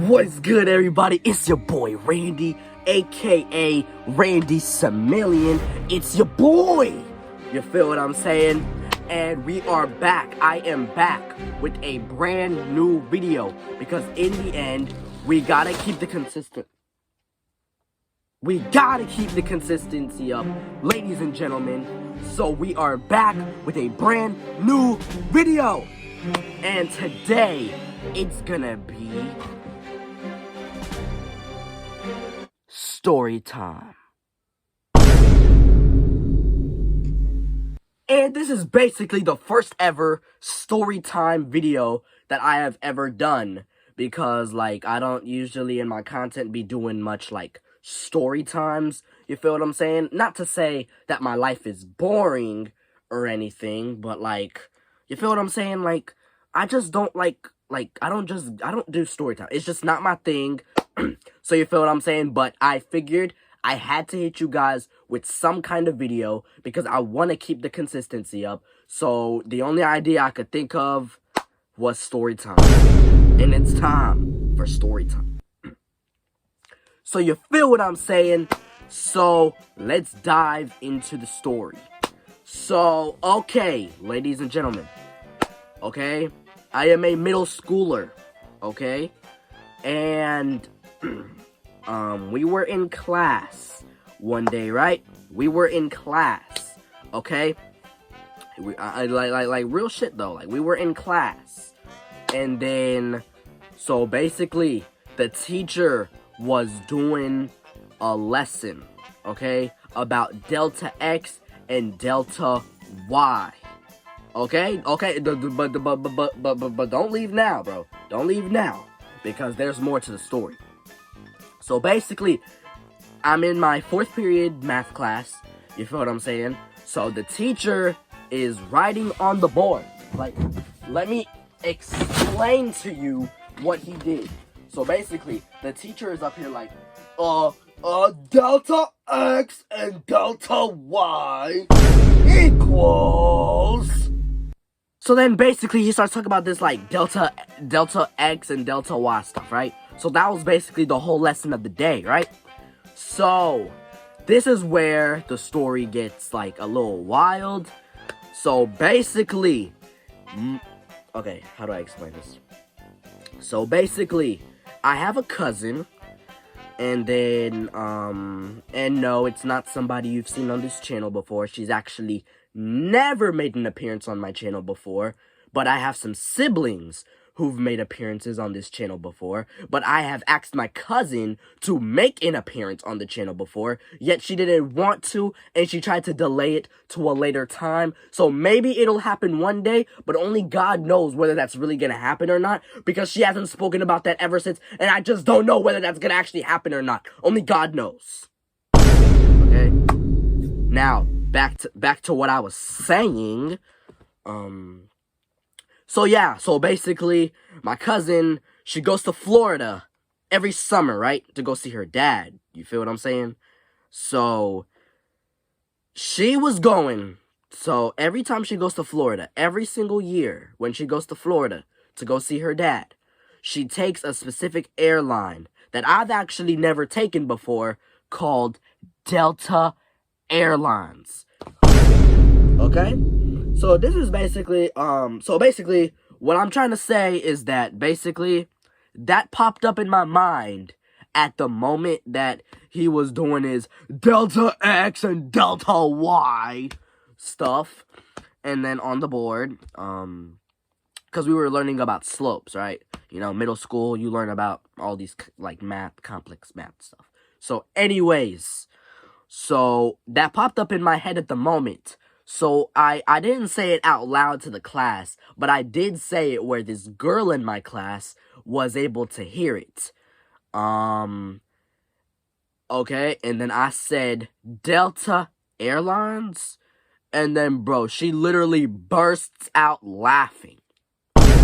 What's good, everybody? It's your boy Randy, aka Randy Samillion. It's your boy. You feel what I'm saying? And we are back. I am back with a brand new video because in the end, we gotta keep the consistency up, ladies and gentlemen. So we are back with a brand new video. And today, it's gonna be story time. And this is basically the first ever story time video that I have ever done. Because, I don't usually in my content be doing much, story times. You feel what I'm saying? Not to say that my life is boring or anything, but, you feel what I'm saying? I just don't, I don't do story time. It's just not my thing. So you feel what I'm saying? But I figured I had to hit you guys with some kind of video because I want to keep the consistency up. So the only idea I could think of was story time. And it's time for story time. So you feel what I'm saying? So let's dive into the story. So, okay, ladies and gentlemen. Okay? I am a middle schooler. Okay? And we were in class one day, right? We were in class, okay? Real shit though. We were in class, and then so basically the teacher was doing a lesson, okay, about delta X and delta Y. Okay, but don't leave now, bro. Don't leave now, because there's more to the story. So basically, I'm in my 4th period math class. You feel what I'm saying? So the teacher is writing on the board. Let me explain to you what he did. So basically, the teacher is up here delta X and delta Y equals. So then basically he starts talking about this delta X and delta Y stuff, right? So that was basically the whole lesson of the day, right? So this is where the story gets a little wild. So basically, okay, how do I explain this? So basically, I have a cousin, and then and no, it's not somebody you've seen on this channel before. She's actually never made an appearance on my channel before, but I have some siblings who've made appearances on this channel before, but I have asked my cousin to make an appearance on the channel before, yet she didn't want to, and she tried to delay it to a later time. So maybe it'll happen one day, but only God knows whether that's really gonna happen or not, because she hasn't spoken about that ever since, and I just don't know whether that's gonna actually happen or not. Only God knows. Okay? Now, back to what I was saying. So yeah, so basically, my cousin, she goes to Florida every summer, right? To go see her dad. You feel what I'm saying? So, she was going. So, every time she goes to Florida, every single year when she goes to Florida to go see her dad, she takes a specific airline that I've actually never taken before called Delta Airlines. Okay? So this is basically, what I'm trying to say is that basically that popped up in my mind at the moment that he was doing his delta X and delta Y stuff. And then on the board, because we were learning about slopes, right? You know, middle school, you learn about all these, complex math stuff. So anyways, so that popped up in my head at the moment. So I didn't say it out loud to the class, but I did say it where this girl in my class was able to hear it. Okay, and then I said Delta Airlines, and then bro, she literally bursts out laughing. 5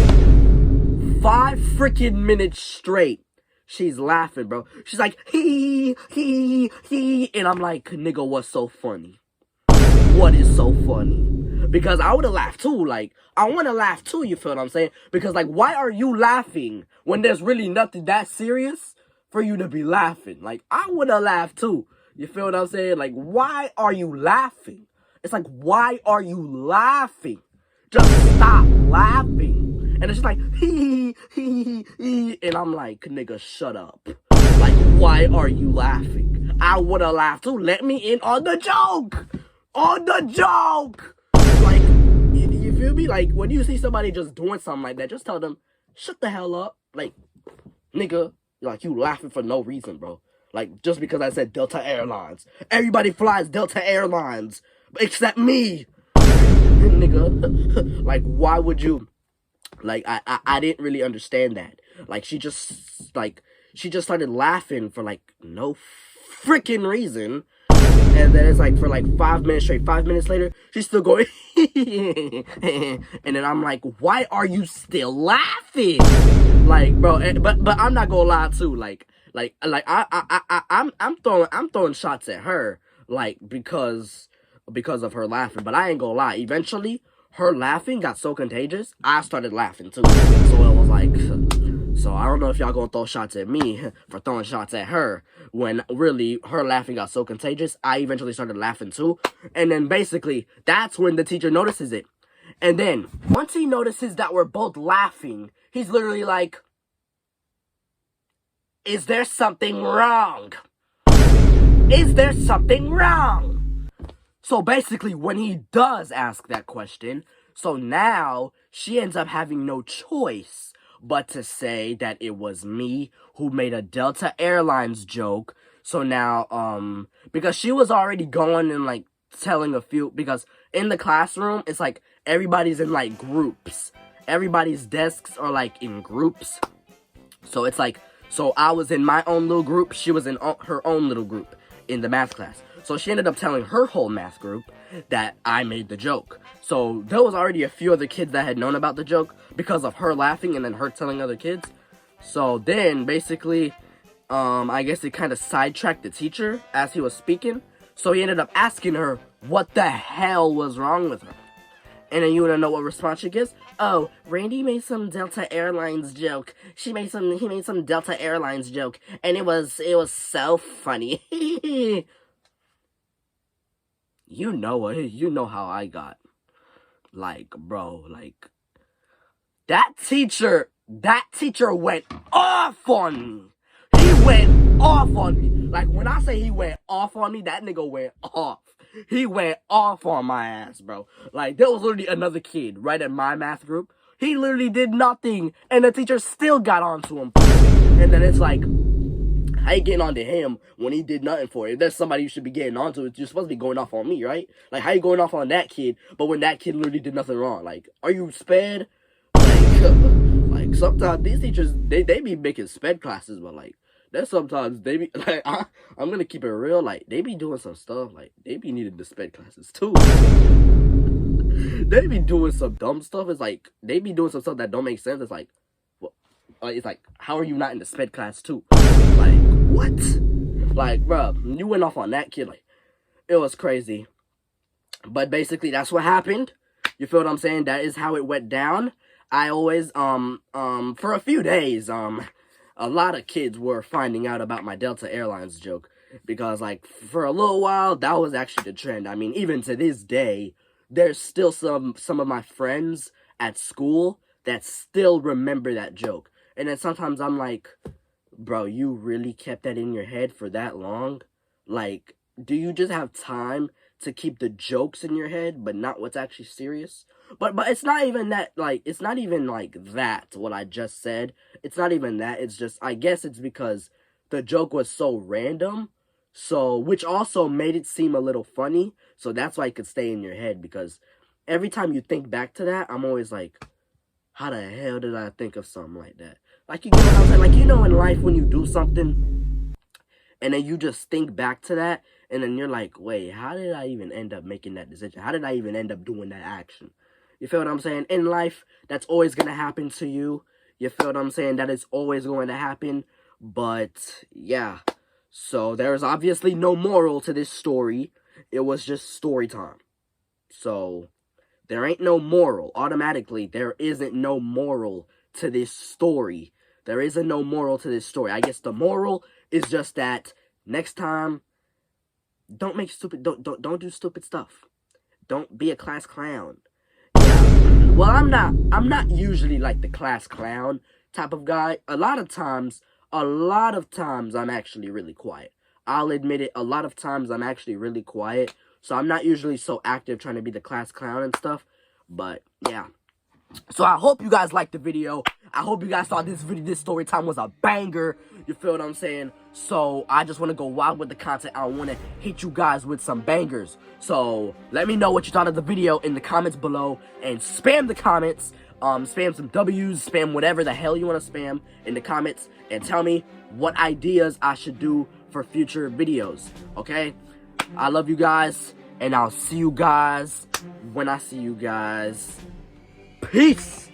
freaking minutes straight. She's laughing, bro. She's like, he, and I'm like, nigga, what's so funny? What is so funny? because I would have laughed too. Like, I want to laugh too, you feel what I'm saying? Because, like, why are you laughing when there's really nothing that serious for you to be laughing? Like, I would have laughed too. You feel what I'm saying? Like, why are you laughing? It's like, why are you laughing? Just stop laughing. And it's just like, and I'm like, nigga, shut up. Like, why are you laughing? I would have laughed too. Let me in on the joke. On the joke. Like, you feel me? Like, when you see somebody just doing something like that, just tell them, shut the hell up. Like, nigga, like, you laughing for no reason, bro. Like, just because I said Delta Airlines. Everybody flies Delta Airlines, except me. Nigga. Like, why would you? Like, I didn't really understand that. Like, she just started laughing for, like, no freaking reason. And then it's like, for like 5 minutes straight. 5 minutes later, she's still going, and then I'm like, why are you still laughing? Like, bro, but I'm not gonna lie too. I'm throwing shots at her, like, because of her laughing. But I ain't gonna lie. Eventually, her laughing got so contagious, I started laughing too. So it was like, so I don't know if y'all gonna throw shots at me for throwing shots at her, when really her laughing got so contagious, I eventually started laughing too. And then basically, that's when the teacher notices it. And then, once he notices that we're both laughing, he's literally like, is there something wrong? Is there something wrong? So basically, when he does ask that question, so now she ends up having no choice but to say that it was me who made a Delta Airlines joke. So now, because she was already going and, like, telling a few, because in the classroom, it's like, everybody's in, like, groups. Everybody's desks are, like, in groups. So it's like, so I was in my own little group, she was in her own little group in the math class. So she ended up telling her whole math group that I made the joke. So there was already a few other kids that had known about the joke because of her laughing and then her telling other kids. So then, basically, I guess it kind of sidetracked the teacher as he was speaking. So he ended up asking her what the hell was wrong with her. And then you wanna know what response she gives? Oh, Randy made some Delta Airlines joke. He made some Delta Airlines joke, and it was so funny. You know how I got. Like, bro, like, that teacher went off on me. He went off on me. Like, when I say he went off on me, that nigga went off. He went off on my ass, bro. Like, there was literally another kid right in my math group. He literally did nothing, and the teacher still got onto him. And then it's like, how you getting onto him when he did nothing for it? If there's somebody you should be getting onto, you're supposed to be going off on me, right? Like, how you going off on that kid, but when that kid literally did nothing wrong? Like, are you sped? Like sometimes these teachers, they be making sped classes, but, like, there's sometimes they be, like, I'm gonna keep it real, like, they be doing some stuff, like, they be needing the sped classes, too. They be doing some dumb stuff. It's like, they be doing some stuff that don't make sense. It's like, well, it's like, how are you not in the sped class, too? Like, what? Like, bro, you went off on that kid, like, it was crazy. But basically, that's what happened. You feel what I'm saying? That is how it went down. I always, for a few days, a lot of kids were finding out about my Delta Airlines joke. Because, like, for a little while, that was actually the trend. I mean, even to this day, there's still some of my friends at school that still remember that joke. And then sometimes I'm like, bro, you really kept that in your head for that long? Like, do you just have time to keep the jokes in your head, but not what's actually serious? But it's not even that, like, it's not even like that, what I just said. It's not even that. It's just, I guess it's because the joke was so random, so, which also made it seem a little funny, so that's why it could stay in your head, because every time you think back to that, I'm always like, how the hell did I think of something like that? Like, you get what I'm saying? Like, you know, in life, when you do something, and then you just think back to that, and then you're like, wait, how did I even end up making that decision? How did I even end up doing that action? You feel what I'm saying? In life, that's always going to happen to you. You feel what I'm saying? That is always going to happen. But, yeah. So, there's obviously no moral to this story. It was just story time. So, There ain't no moral. Automatically, there isn't no moral to this story. There isn't no moral to this story. I guess the moral is just that next time, don't do stupid stuff. Don't be a class clown. Yeah. Well, I'm not usually like the class clown type of guy. A lot of times I'm actually really quiet. I'll admit it, a lot of times I'm actually really quiet. So I'm not usually so active trying to be the class clown and stuff. But yeah. So I hope you guys liked the video. I hope you guys thought this story time was a banger. You feel what I'm saying? So I just want to go wild with the content. I want to hit you guys with some bangers. So let me know what you thought of the video in the comments below. And spam the comments. Spam some W's. Spam whatever the hell you want to spam in the comments. And tell me what ideas I should do for future videos. Okay? I love you guys. And I'll see you guys when I see you guys. Peace!